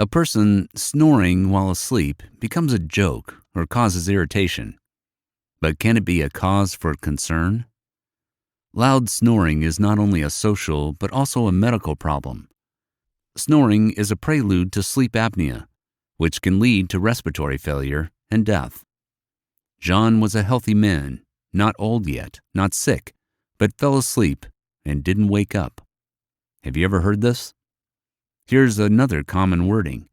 A person snoring while asleep becomes a joke or causes irritation. But can it be a cause for concern? Loud snoring is not only a social but also a medical problem. Snoring is a prelude to sleep apnea, which can lead to respiratory failure and death. John was a healthy man, not old yet, not sick, but fell asleep and didn't wake up. Have you ever heard this? Here's another common wording.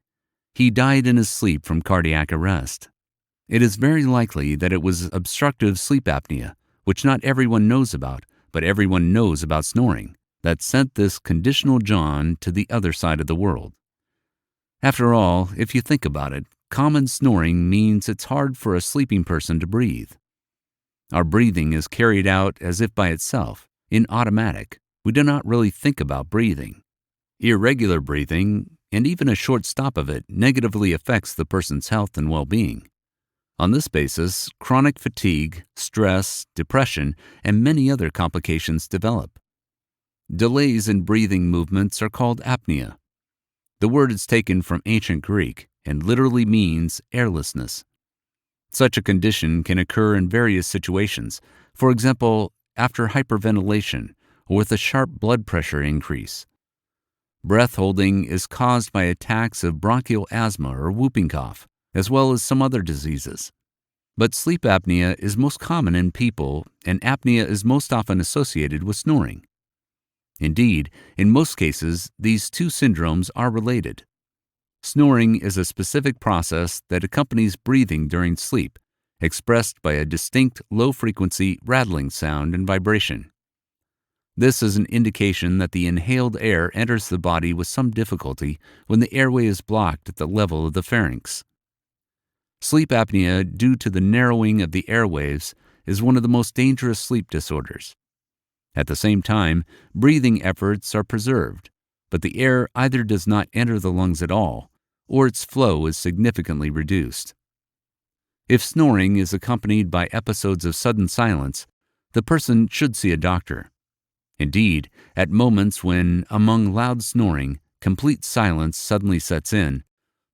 He died in his sleep from cardiac arrest. It is very likely that it was obstructive sleep apnea, which not everyone knows about, but everyone knows about snoring, that sent this conditional John to the other side of the world. After all, if you think about it, common snoring means it's hard for a sleeping person to breathe. Our breathing is carried out as if by itself, in automatic. We do not really think about breathing. Irregular breathing, and even a short stop of it, negatively affects the person's health and well-being. On this basis, chronic fatigue, stress, depression, and many other complications develop. Delays in breathing movements are called apnea. The word is taken from ancient Greek and literally means airlessness. Such a condition can occur in various situations, for example, after hyperventilation or with a sharp blood pressure increase. Breath holding is caused by attacks of bronchial asthma or whooping cough, as well as some other diseases. But sleep apnea is most common in people, and apnea is most often associated with snoring. Indeed, in most cases, these two syndromes are related. Snoring is a specific process that accompanies breathing during sleep, expressed by a distinct low-frequency rattling sound and vibration. This is an indication that the inhaled air enters the body with some difficulty when the airway is blocked at the level of the pharynx. Sleep apnea, due to the narrowing of the airwaves, is one of the most dangerous sleep disorders. At the same time, breathing efforts are preserved, but the air either does not enter the lungs at all, or its flow is significantly reduced. If snoring is accompanied by episodes of sudden silence, the person should see a doctor. Indeed, at moments when, among loud snoring, complete silence suddenly sets in,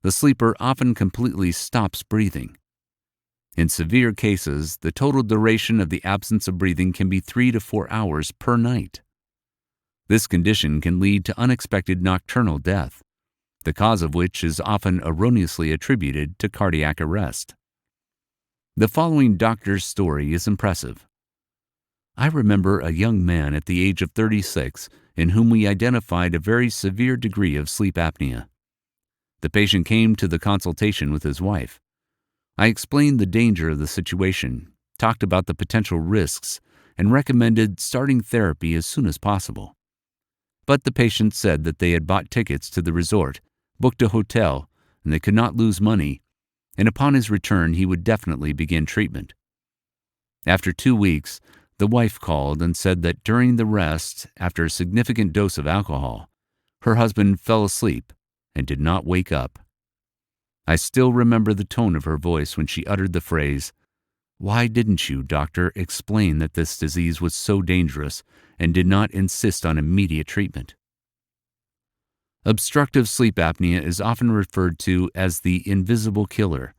the sleeper often completely stops breathing. In severe cases, the total duration of the absence of breathing can be 3 to 4 hours per night. This condition can lead to unexpected nocturnal death, the cause of which is often erroneously attributed to cardiac arrest. The following doctor's story is impressive. I remember a young man at the age of 36 in whom we identified a very severe degree of sleep apnea. The patient came to the consultation with his wife. I explained the danger of the situation, talked about the potential risks, and recommended starting therapy as soon as possible. But the patient said that they had bought tickets to the resort, booked a hotel, and they could not lose money, and upon his return he would definitely begin treatment. After 2 weeks, the wife called and said that during the rest, after a significant dose of alcohol, her husband fell asleep and did not wake up. I still remember the tone of her voice when she uttered the phrase, "Why didn't you, doctor, explain that this disease was so dangerous and did not insist on immediate treatment?" Obstructive sleep apnea is often referred to as the invisible killer.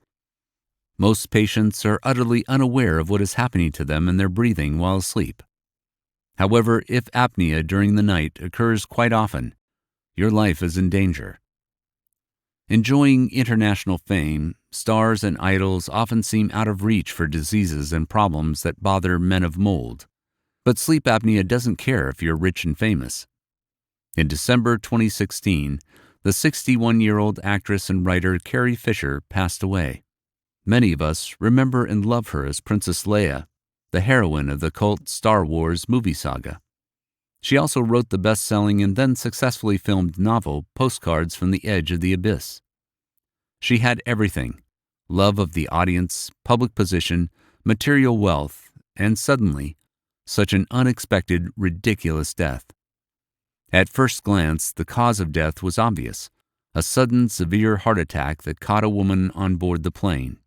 Most patients are utterly unaware of what is happening to them in their breathing while asleep. However, if apnea during the night occurs quite often, your life is in danger. Enjoying international fame, stars and idols often seem out of reach for diseases and problems that bother men of mold. But sleep apnea doesn't care if you're rich and famous. In December 2016, the 61-year-old actress and writer Carrie Fisher passed away. Many of us remember and love her as Princess Leia, the heroine of the cult Star Wars movie saga. She also wrote the best-selling and then successfully filmed novel Postcards from the Edge of the Abyss. She had everything: love of the audience, public position, material wealth, and suddenly, such an unexpected, ridiculous death. At first glance, the cause of death was obvious: a sudden, severe heart attack that caught a woman on board the plane.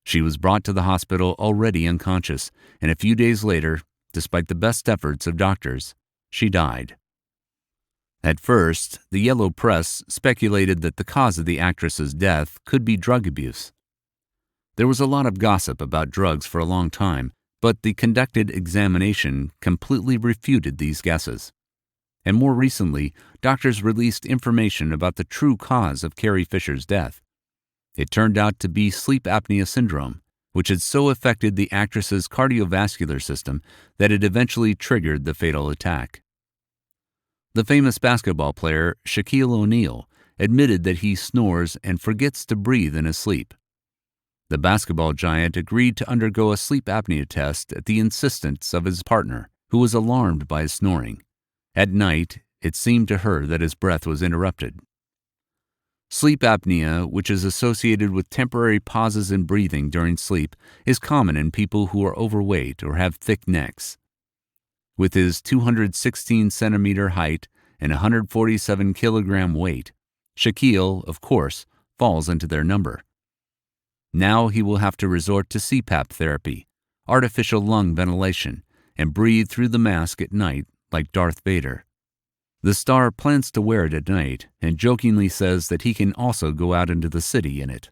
She was brought to the hospital already unconscious, and a few days later, despite the best efforts of doctors, she died. At first, the yellow press speculated that the cause of the actress's death could be drug abuse. There was a lot of gossip about drugs for a long time, but the conducted examination completely refuted these guesses. And more recently, doctors released information about the true cause of Carrie Fisher's death. It turned out to be sleep apnea syndrome, which had so affected the actress's cardiovascular system that it eventually triggered the fatal attack. The famous basketball player Shaquille O'Neal admitted that he snores and forgets to breathe in his sleep. The basketball giant agreed to undergo a sleep apnea test at the insistence of his partner, who was alarmed by his snoring. At night, it seemed to her that his breath was interrupted. Sleep apnea, which is associated with temporary pauses in breathing during sleep, is common in people who are overweight or have thick necks. With his 216-centimeter height and 147-kilogram weight, Shaquille, of course, falls into their number. Now he will have to resort to CPAP therapy, artificial lung ventilation, and breathe through the mask at night like Darth Vader. The star plans to wear it at night and jokingly says that he can also go out into the city in it.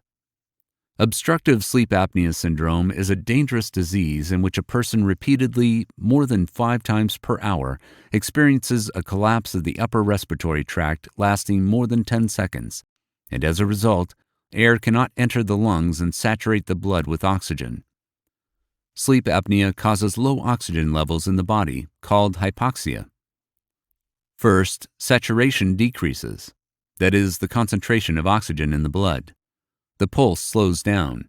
Obstructive sleep apnea syndrome is a dangerous disease in which a person repeatedly, more than 5 times per hour, experiences a collapse of the upper respiratory tract lasting more than 10 seconds, and as a result, air cannot enter the lungs and saturate the blood with oxygen. Sleep apnea causes low oxygen levels in the body, called hypoxia. First, saturation decreases, that is, the concentration of oxygen in the blood. The pulse slows down.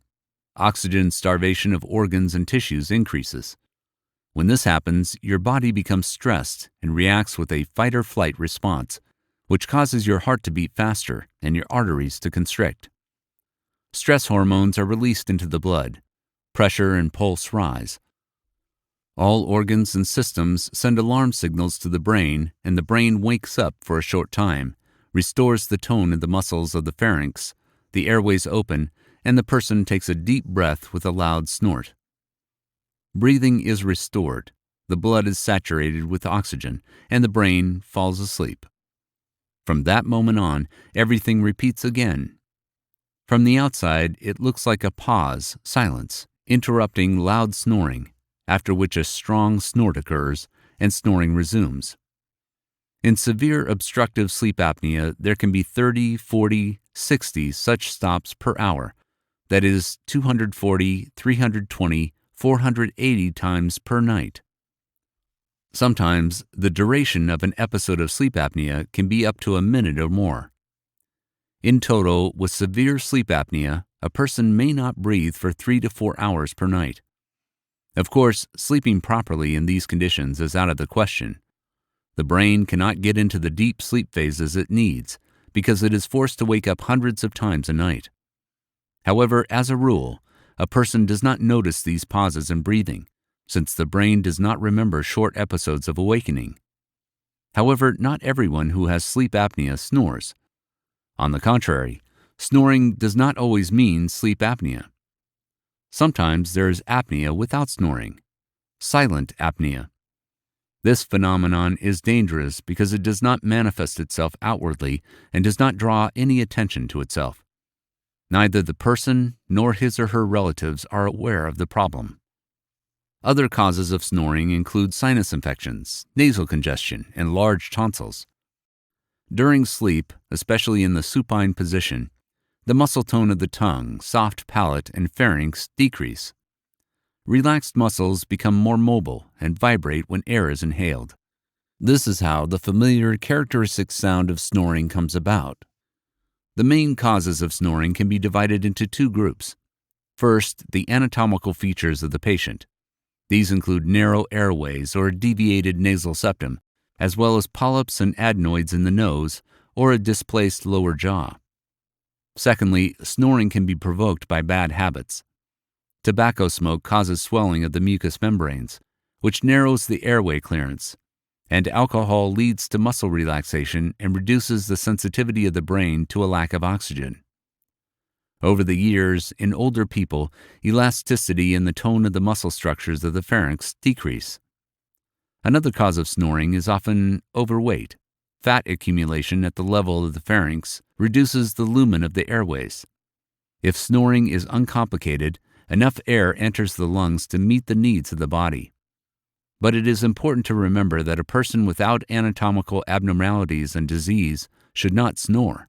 Oxygen starvation of organs and tissues increases. When this happens, your body becomes stressed and reacts with a fight-or-flight response, which causes your heart to beat faster and your arteries to constrict. Stress hormones are released into the blood. Pressure and pulse rise. All organs and systems send alarm signals to the brain, and the brain wakes up for a short time, restores the tone in the muscles of the pharynx, the airways open, and the person takes a deep breath with a loud snort. Breathing is restored, the blood is saturated with oxygen, and the brain falls asleep. From that moment on, everything repeats again. From the outside, it looks like a pause, silence, interrupting loud snoring, after which a strong snort occurs and snoring resumes. In severe obstructive sleep apnea, there can be 30, 40, 60 such stops per hour, that is 240, 320, 480 times per night. Sometimes, the duration of an episode of sleep apnea can be up to a minute or more. In total, with severe sleep apnea, a person may not breathe for 3 to 4 hours per night. Of course, sleeping properly in these conditions is out of the question. The brain cannot get into the deep sleep phases it needs because it is forced to wake up hundreds of times a night. However, as a rule, a person does not notice these pauses in breathing, since the brain does not remember short episodes of awakening. However, not everyone who has sleep apnea snores. On the contrary, snoring does not always mean sleep apnea. Sometimes there is apnea without snoring, silent apnea. This phenomenon is dangerous because it does not manifest itself outwardly and does not draw any attention to itself. Neither the person nor his or her relatives are aware of the problem. Other causes of snoring include sinus infections, nasal congestion, and large tonsils. During sleep, especially in the supine position, the muscle tone of the tongue, soft palate, and pharynx decrease. Relaxed muscles become more mobile and vibrate when air is inhaled. This is how the familiar characteristic sound of snoring comes about. The main causes of snoring can be divided into 2 groups. First, the anatomical features of the patient. These include narrow airways or deviated nasal septum, as well as polyps and adenoids in the nose or a displaced lower jaw. Secondly, snoring can be provoked by bad habits. Tobacco smoke causes swelling of the mucous membranes, which narrows the airway clearance, and alcohol leads to muscle relaxation and reduces the sensitivity of the brain to a lack of oxygen. Over the years, in older people, elasticity and the tone of the muscle structures of the pharynx decrease. Another cause of snoring is often overweight. Fat accumulation at the level of the pharynx reduces the lumen of the airways. If snoring is uncomplicated, enough air enters the lungs to meet the needs of the body. But it is important to remember that a person without anatomical abnormalities and disease should not snore.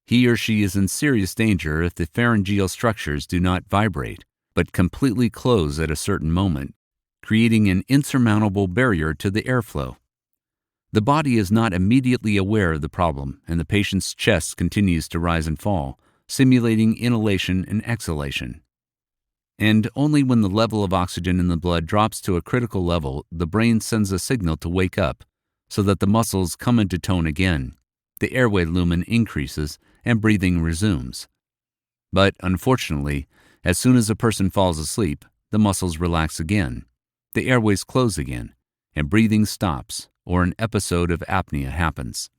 He or she is in serious danger if the pharyngeal structures do not vibrate, but completely close at a certain moment, creating an insurmountable barrier to the airflow. The body is not immediately aware of the problem, and the patient's chest continues to rise and fall, simulating inhalation and exhalation. And only when the level of oxygen in the blood drops to a critical level, the brain sends a signal to wake up, so that the muscles come into tone again, the airway lumen increases, and breathing resumes. But unfortunately, as soon as a person falls asleep, the muscles relax again, the airways close again, and breathing stops, or an episode of apnea happens.